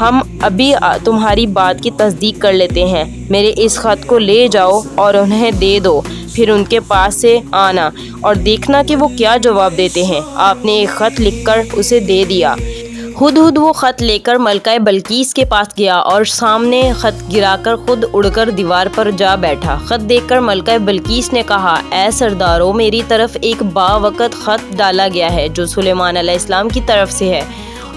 ہم ابھی تمہاری بات کی تصدیق کر لیتے ہیں، میرے اس خط کو لے جاؤ اور انہیں دے دو، پھر ان کے پاس سے آنا اور دیکھنا کہ وہ کیا جواب دیتے ہیں۔ آپ نے ایک خط لکھ کر اسے دے دیا۔ ہدہد وہ خط لے کر ملکہ بلقیس کے پاس گیا اور سامنے خط گرا کر خود اڑ کر دیوار پر جا بیٹھا۔ خط دیکھ کر ملکہ بلقیس نے کہا، اے سردارو، میری طرف ایک باوقت خط ڈالا گیا ہے جو سلیمان علیہ السلام کی طرف سے ہے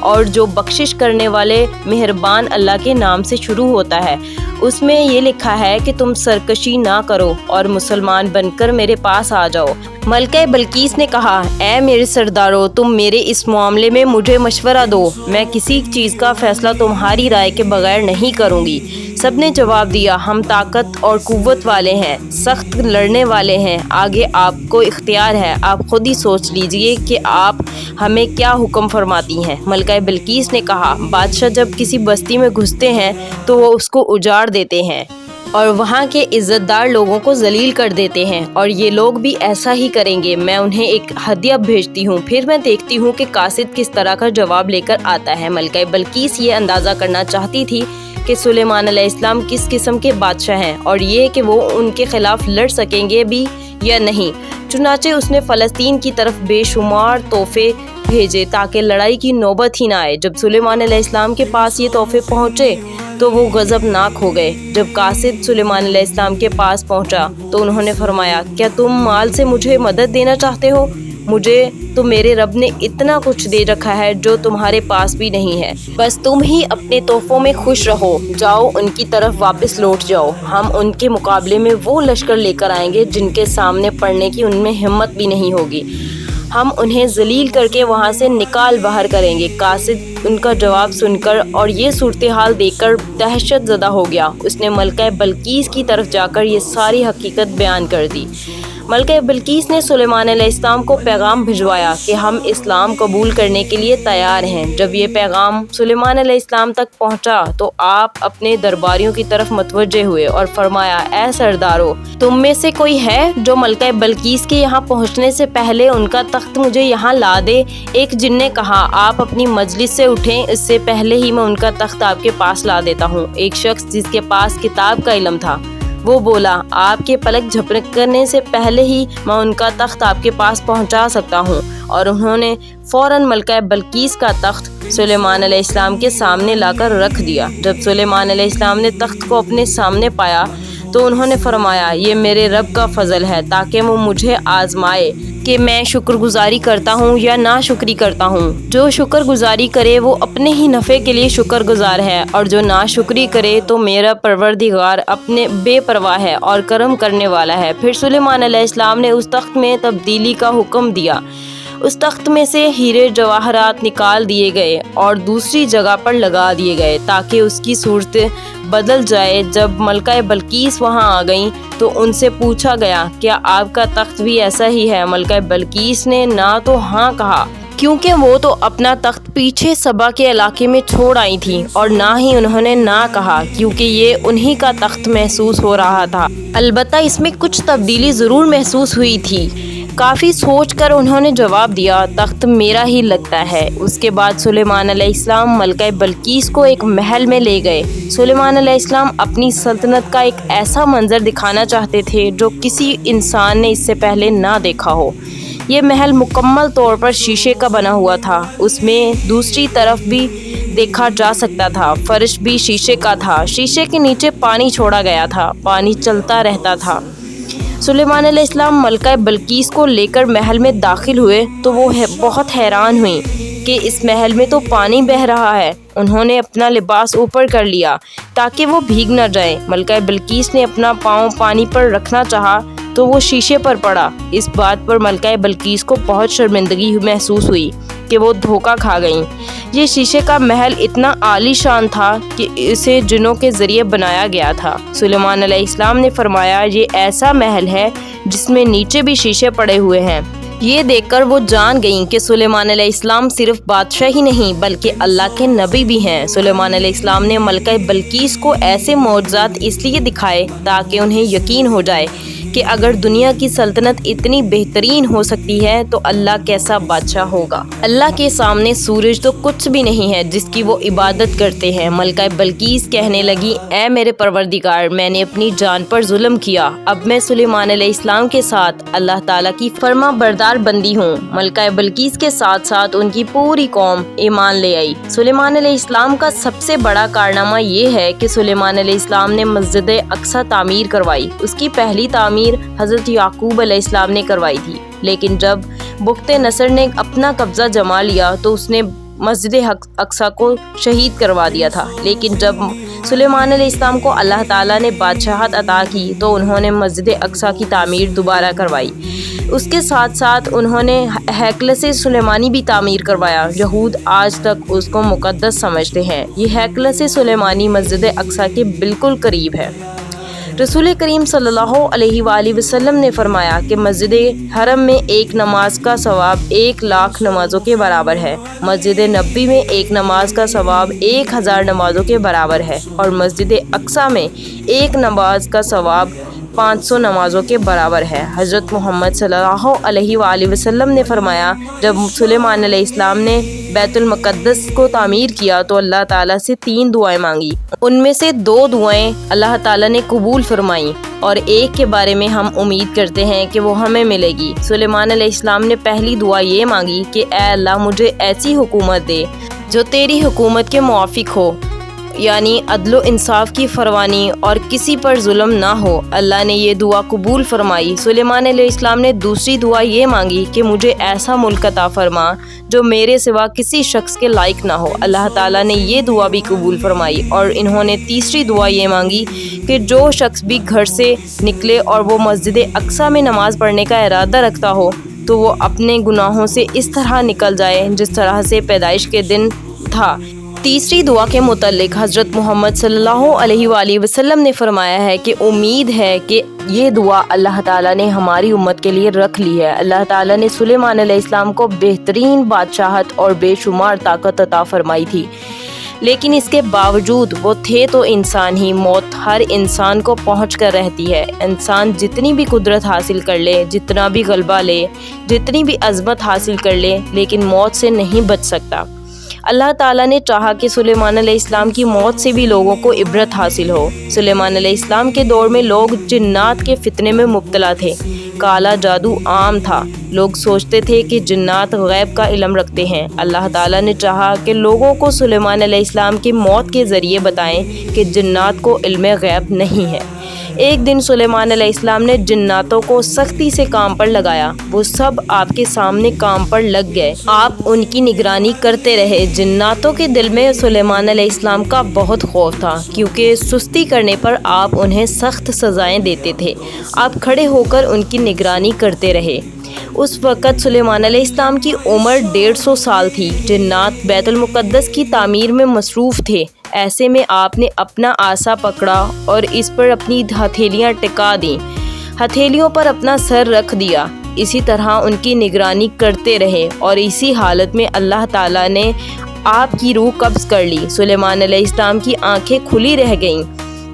اور جو بخشش کرنے والے مہربان اللہ کے نام سے شروع ہوتا ہے۔ اس میں یہ لکھا ہے کہ تم سرکشی نہ کرو اور مسلمان بن کر میرے پاس آ جاؤ۔ ملکہ بلقیس نے کہا، اے میرے سردارو، تم میرے اس معاملے میں مجھے مشورہ دو، میں کسی چیز کا فیصلہ تمہاری رائے کے بغیر نہیں کروں گی۔ سب نے جواب دیا، ہم طاقت اور قوت والے ہیں، سخت لڑنے والے ہیں، آگے آپ کو اختیار ہے، آپ خود ہی سوچ لیجئے کہ آپ ہمیں کیا حکم فرماتی ہیں۔ ملکہ بلقیس نے کہا، بادشاہ جب کسی بستی میں گھستے ہیں تو وہ اس کو اجاڑ دیتے ہیں اور وہاں کے عزت دار لوگوں کو ذلیل کر دیتے ہیں، اور یہ لوگ بھی ایسا ہی کریں گے۔ میں انہیں ایک ہدیہ بھیجتی ہوں، پھر میں دیکھتی ہوں کہ قاصد کس طرح کا جواب لے کر آتا ہے۔ ملکہ بلقیس یہ اندازہ کرنا چاہتی تھی کہ سلیمان علیہ السلام کس قسم کے بادشاہ ہیں اور یہ کہ وہ ان کے خلاف لڑ سکیں گے بھی یا نہیں۔ چنانچہ اس نے فلسطین کی طرف بے شمار تحفے بھیجے تاکہ لڑائی کی نوبت ہی نہ آئے۔ جب سلیمان علیہ السلام کے پاس یہ تحفے پہنچے تو وہ غضبناک ہو گئے۔ جب قاصد سلیمان علیہ السلام کے پاس پہنچا تو انہوں نے فرمایا، کیا تم مال سے مجھے مدد دینا چاہتے ہو؟ مجھے تو میرے رب نے اتنا کچھ دے رکھا ہے جو تمہارے پاس بھی نہیں ہے، بس تم ہی اپنے تحفوں میں خوش رہو، جاؤ ان کی طرف واپس لوٹ جاؤ، ہم ان کے مقابلے میں وہ لشکر لے کر آئیں گے جن کے سامنے پڑنے کی ان میں ہمت بھی نہیں ہوگی، ہم انہیں ذلیل کر کے وہاں سے نکال باہر کریں گے۔ قاصد ان کا جواب سن کر اور یہ صورتحال دیکھ کر دہشت زدہ ہو گیا۔ اس نے ملکہ بلقیس کی طرف جا کر یہ ساری حقیقت بیان کر دی۔ ملکہ بلقیس نے سلیمان علیہ السلام کو پیغام بھجوایا کہ ہم اسلام قبول کرنے کے لیے تیار ہیں۔ جب یہ پیغام سلیمان علیہ السلام تک پہنچا تو آپ اپنے درباریوں کی طرف متوجہ ہوئے اور فرمایا، اے سردارو، تم میں سے کوئی ہے جو ملکہ بلقیس کے یہاں پہنچنے سے پہلے ان کا تخت مجھے یہاں لا دے؟ ایک جن نے کہا، آپ اپنی مجلس سے اٹھیں، اس سے پہلے ہی میں ان کا تخت آپ کے پاس لا دیتا ہوں۔ ایک شخص جس کے پاس کتاب کا علم تھا وہ بولا، آپ کے پلک جھپکنے سے پہلے ہی میں ان کا تخت آپ کے پاس پہنچا سکتا ہوں، اور انہوں نے فوراً ملکہ بلقیس کا تخت سلیمان علیہ السلام کے سامنے لا کر رکھ دیا۔ جب سلیمان علیہ السلام نے تخت کو اپنے سامنے پایا تو انہوں نے فرمایا، یہ میرے رب کا فضل ہے تاکہ وہ مجھے آزمائے کہ میں شکر گزاری کرتا ہوں یا ناشکری کرتا ہوں۔ جو شکر گزاری کرے وہ اپنے ہی نفع کے لیے شکر گزار ہے، اور جو ناشکری کرے تو میرا پروردگار اپنے بے پرواہ ہے اور کرم کرنے والا ہے۔ پھر سلیمان علیہ السلام نے اس تخت میں تبدیلی کا حکم دیا۔ اس تخت میں سے ہیرے جواہرات نکال دیے گئے اور دوسری جگہ پر لگا دیے گئے تاکہ اس کی صورت بدل جائے۔ جب ملکہ بلقیس وہاں آ گئیں تو ان سے پوچھا گیا، کیا آپ کا تخت بھی ایسا ہی ہے؟ ملکہ بلقیس نے نہ تو ہاں کہا، کیونکہ وہ تو اپنا تخت پیچھے سبا کے علاقے میں چھوڑ آئی تھیں، اور نہ ہی انہوں نے نہ کہا کیونکہ یہ انہی کا تخت محسوس ہو رہا تھا۔ البتہ اس میں کچھ تبدیلی ضرور محسوس ہوئی تھی۔ کافی سوچ کر انہوں نے جواب دیا، تخت میرا ہی لگتا ہے۔ اس کے بعد سلیمان علیہ السلام ملکہ بلقیس کو ایک محل میں لے گئے۔ سلیمان علیہ السلام اپنی سلطنت کا ایک ایسا منظر دکھانا چاہتے تھے جو کسی انسان نے اس سے پہلے نہ دیکھا ہو۔ یہ محل مکمل طور پر شیشے کا بنا ہوا تھا، اس میں دوسری طرف بھی دیکھا جا سکتا تھا، فرش بھی شیشے کا تھا، شیشے کے نیچے پانی چھوڑا گیا تھا، پانی چلتا رہتا تھا۔ سلیمان علیہ السلام ملکہ بلقیس کو لے کر محل میں داخل ہوئے تو وہ بہت حیران ہوئیں کہ اس محل میں تو پانی بہہ رہا ہے۔ انہوں نے اپنا لباس اوپر کر لیا تاکہ وہ بھیگ نہ جائیں۔ ملکہ بلقیس نے اپنا پاؤں پانی پر رکھنا چاہا تو وہ شیشے پر پڑا۔ اس بات پر ملکہ بلقیس کو بہت شرمندگی محسوس ہوئی کہ وہ دھوکہ کھا گئیں۔ یہ شیشے کا محل اتنا عالی شان تھا کہ اسے جنوں کے ذریعے بنایا گیا تھا۔ سلیمان علیہ السلام نے فرمایا، یہ ایسا محل ہے جس میں نیچے بھی شیشے پڑے ہوئے ہیں۔ یہ دیکھ کر وہ جان گئیں کہ سلیمان علیہ السلام صرف بادشاہ ہی نہیں بلکہ اللہ کے نبی بھی ہیں۔ سلیمان علیہ السلام نے ملکہ بلقیس کو ایسے معجزات اس لیے دکھائے تاکہ انہیں یقین ہو جائے کہ اگر دنیا کی سلطنت اتنی بہترین ہو سکتی ہے تو اللہ کیسا بادشاہ ہوگا۔ اللہ کے سامنے سورج تو کچھ بھی نہیں ہے جس کی وہ عبادت کرتے ہیں۔ ملکہ بلقیس کہنے لگی، اے میرے پروردگار، میں نے اپنی جان پر ظلم کیا، اب میں سلیمان علیہ السلام کے ساتھ اللہ تعالیٰ کی فرما بردار بندی ہوں۔ ملکہ بلقیس کے ساتھ ساتھ ان کی پوری قوم ایمان لے آئی۔ سلیمان علیہ السلام کا سب سے بڑا کارنامہ یہ ہے کہ سلیمان علیہ السلام نے مسجد اقصی تعمیر کروائی۔ اس کی پہلی تعمیر حضرت یعقوب علیہ السلام نے کروائی تھی، لیکن جب بخت نصر نے اپنا قبضہ جما لیا تو اس نے مسجد اقصی کو شہید کروا دیا تھا۔ لیکن جب سلیمان علیہ السلام کو اللہ تعالیٰ نے بادشاہت عطا کی تو انہوں نے مسجد اقصی کی تعمیر دوبارہ کروائی۔ اس کے ساتھ ساتھ انہوں نے ہیکل سلیمانی بھی تعمیر کروایا۔ یہود آج تک اس کو مقدس سمجھتے ہیں۔ یہ ہیکل سلیمانی مسجد اقصی کے بالکل قریب ہے۔ رسول کریم صلی اللہ علیہ وآلہ وسلم نے فرمایا کہ مسجد حرم میں ایک نماز کا ثواب 1,00,000 نمازوں کے برابر ہے، مسجد نبوی میں ایک نماز کا ثواب 1,000 نمازوں کے برابر ہے، اور مسجد اقصی میں ایک نماز کا ثواب 500 نمازوں کے برابر ہے۔ حضرت محمد صلی اللہ علیہ وآلہ وسلم نے فرمایا، جب سلیمان علیہ السلام نے بیت المقدس کو تعمیر کیا تو اللہ تعالیٰ سے 3 دعائیں مانگی۔ ان میں سے 2 دعائیں اللہ تعالیٰ نے قبول فرمائیں اور ایک کے بارے میں ہم امید کرتے ہیں کہ وہ ہمیں ملے گی۔ سلیمان علیہ السلام نے پہلی دعا یہ مانگی کہ اے اللہ، مجھے ایسی حکومت دے جو تیری حکومت کے موافق ہو، یعنی عدل و انصاف کی فروانی اور کسی پر ظلم نہ ہو۔ اللہ نے یہ دعا قبول فرمائی۔ سلیمان علیہ السلام نے دوسری دعا یہ مانگی کہ مجھے ایسا ملک عطا فرما جو میرے سوا کسی شخص کے لائق نہ ہو۔ اللہ تعالیٰ نے یہ دعا بھی قبول فرمائی، اور انہوں نے تیسری دعا یہ مانگی کہ جو شخص بھی گھر سے نکلے اور وہ مسجد اقصی میں نماز پڑھنے کا ارادہ رکھتا ہو تو وہ اپنے گناہوں سے اس طرح نکل جائے جس طرح سے پیدائش کے دن تھا۔ تیسری دعا کے متعلق حضرت محمد صلی اللہ علیہ وآلہ وسلم نے فرمایا ہے کہ امید ہے کہ یہ دعا اللہ تعالیٰ نے ہماری امت کے لیے رکھ لی ہے۔ اللہ تعالیٰ نے سلیمان علیہ السلام کو بہترین بادشاہت اور بے شمار طاقت عطا فرمائی تھی، لیکن اس کے باوجود وہ تھے تو انسان ہی۔ موت ہر انسان کو پہنچ کر رہتی ہے۔ انسان جتنی بھی قدرت حاصل کر لے، جتنا بھی غلبہ لے، جتنی بھی عظمت حاصل کر لے، لیکن موت سے نہیں بچ سکتا۔ اللہ تعالیٰ نے چاہا کہ سلیمان علیہ السلام کی موت سے بھی لوگوں کو عبرت حاصل ہو۔ سلیمان علیہ السلام کے دور میں لوگ جنات کے فتنے میں مبتلا تھے۔ کالا جادو عام تھا۔ لوگ سوچتے تھے کہ جنات غیب کا علم رکھتے ہیں۔ اللہ تعالیٰ نے چاہا کہ لوگوں کو سلیمان علیہ السلام کی موت کے ذریعے بتائیں کہ جنات کو علم غیب نہیں ہے۔ ایک دن سلیمان علیہ السلام نے جناتوں کو سختی سے کام پر لگایا۔ وہ سب آپ کے سامنے کام پر لگ گئے۔ آپ ان کی نگرانی کرتے رہے۔ جناتوں کے دل میں سلیمان علیہ السلام کا بہت خوف تھا، کیونکہ سستی کرنے پر آپ انہیں سخت سزائیں دیتے تھے۔ آپ کھڑے ہو کر ان کی نگرانی کرتے رہے۔ اس وقت سلیمان علیہ السلام کی عمر 150 سال تھی۔ جنات بیت المقدس کی تعمیر میں مصروف تھے۔ ایسے میں آپ نے اپنا عصا پکڑا اور اس پر اپنی ہتھیلیاں ٹکا دیں، ہتھیلیوں پر اپنا سر رکھ دیا۔ اسی طرح ان کی نگرانی کرتے رہے، اور اسی حالت میں اللہ تعالیٰ نے آپ کی روح قبض کر لی۔ سلیمان علیہ السلام کی آنکھیں کھلی رہ گئیں۔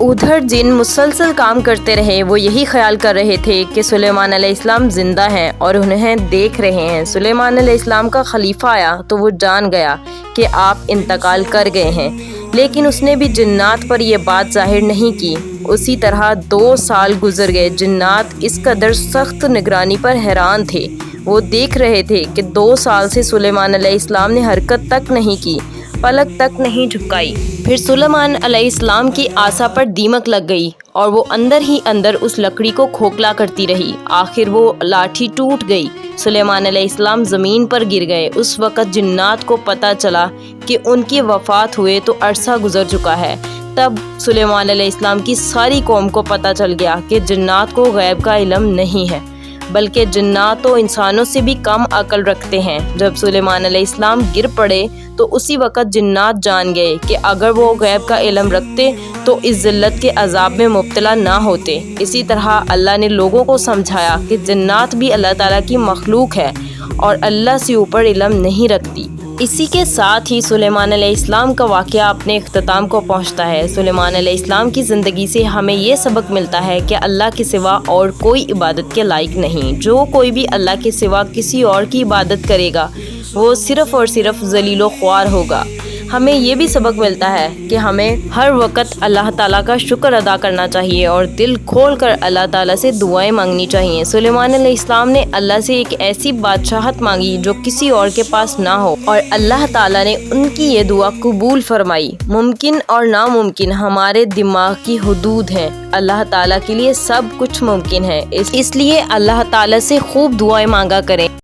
ادھر جن مسلسل کام کرتے رہے، وہ یہی خیال کر رہے تھے کہ سلیمان علیہ السلام زندہ ہیں اور انہیں دیکھ رہے ہیں۔ سلیمان علیہ السلام کا خلیفہ آیا تو وہ جان گیا کہ آپ انتقال کر گئے ہیں، لیکن اس نے بھی جنات پر یہ بات ظاہر نہیں کی۔ اسی طرح 2 سال گزر گئے۔ جنات اس قدر سخت نگرانی پر حیران تھے۔ وہ دیکھ رہے تھے کہ 2 سال سے سلیمان علیہ السلام نے حرکت تک نہیں کی، پلک تک نہیں جھپکائی۔ پھر سلیمان علیہ السلام کی عصا پر دیمک لگ گئی اور وہ اندر ہی اندر اس لکڑی کو کھوکھلا کرتی رہی۔ آخر وہ لاٹھی ٹوٹ گئی۔ سلیمان علیہ السلام زمین پر گر گئے۔ اس وقت جنات کو پتہ چلا کہ ان کی وفات ہوئے تو عرصہ گزر چکا ہے۔ تب سلیمان علیہ السلام کی ساری قوم کو پتہ چل گیا کہ جنات کو غیب کا علم نہیں ہے، بلکہ جنات تو انسانوں سے بھی کم عقل رکھتے ہیں۔ جب سلیمان علیہ السلام گر پڑے تو اسی وقت جنات جان گئے کہ اگر وہ غیب کا علم رکھتے تو اس ذلت کے عذاب میں مبتلا نہ ہوتے۔ اسی طرح اللہ نے لوگوں کو سمجھایا کہ جنات بھی اللہ تعالیٰ کی مخلوق ہے اور اللہ سے اوپر علم نہیں رکھتی۔ اسی کے ساتھ ہی سلیمان علیہ السلام کا واقعہ اپنے اختتام کو پہنچتا ہے۔ سلیمان علیہ السلام کی زندگی سے ہمیں یہ سبق ملتا ہے کہ اللہ کے سوا اور کوئی عبادت کے لائق نہیں۔ جو کوئی بھی اللہ کے سوا کسی اور کی عبادت کرے گا وہ صرف اور صرف ذلیل و خوار ہوگا۔ ہمیں یہ بھی سبق ملتا ہے کہ ہمیں ہر وقت اللہ تعالیٰ کا شکر ادا کرنا چاہیے اور دل کھول کر اللہ تعالیٰ سے دعائیں مانگنی چاہیے۔ سلیمان علیہ السلام نے اللہ سے ایک ایسی بادشاہت مانگی جو کسی اور کے پاس نہ ہو، اور اللہ تعالیٰ نے ان کی یہ دعا قبول فرمائی۔ ممکن اور ناممکن ہمارے دماغ کی حدود ہیں، اللہ تعالیٰ کے لیے سب کچھ ممکن ہے، اس لیے اللہ تعالیٰ سے خوب دعائیں مانگا کریں۔